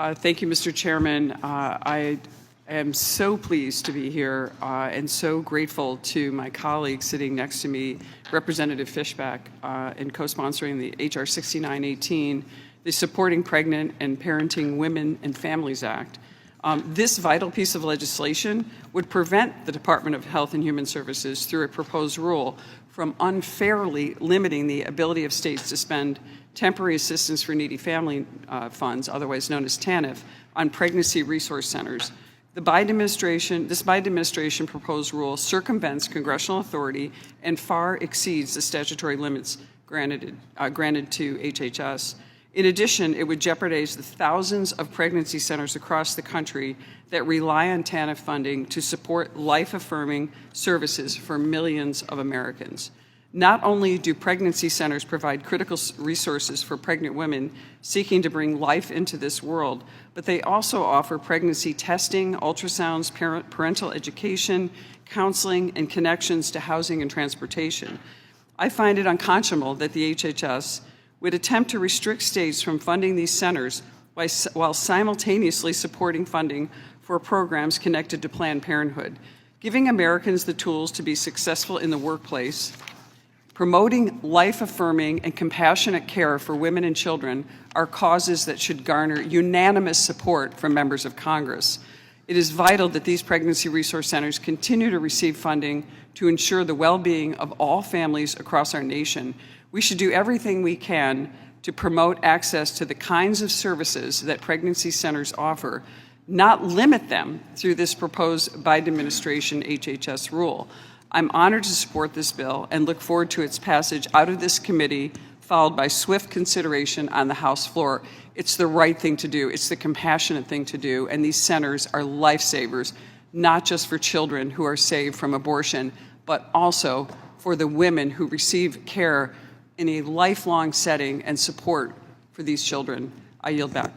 Thank you, Mr. Chairman. I am so pleased to be here and so grateful to my colleague sitting next to me, Representative Fishback, in co-sponsoring the H.R. 6918, the Supporting Pregnant and Parenting Women and Families Act. This vital piece of legislation would prevent the Department of Health and Human Services, through a proposed rule, from unfairly limiting the ability of states to spend temporary assistance for needy family funds, otherwise known as TANF, on pregnancy resource centers. This Biden administration proposed rule circumvents congressional authority and far exceeds the statutory limits granted to HHS. In addition, it would jeopardize the thousands of pregnancy centers across the country that rely on TANF funding to support life-affirming services for millions of Americans. Not only do pregnancy centers provide critical resources for pregnant women seeking to bring life into this world, but they also offer pregnancy testing, ultrasounds, parental education, counseling, and connections to housing and transportation. I find it unconscionable that the HHS would attempt to restrict states from funding these centers while simultaneously supporting funding for programs connected to Planned Parenthood. Giving Americans the tools to be successful in the workplace, promoting life-affirming and compassionate care for women and children are causes that should garner unanimous support from members of Congress. It is vital that these pregnancy resource centers continue to receive funding to ensure the well-being of all families across our nation. We should do everything we can to promote access to the kinds of services that pregnancy centers offer, not limit them through this proposed Biden administration HHS rule. I'm honored to support this bill and look forward to its passage out of this committee, followed by swift consideration on the House floor. It's the right thing to do. It's the compassionate thing to do. And these centers are lifesavers, not just for children who are saved from abortion, but also for the women who receive care in a lifelong setting and support for these children. I yield back.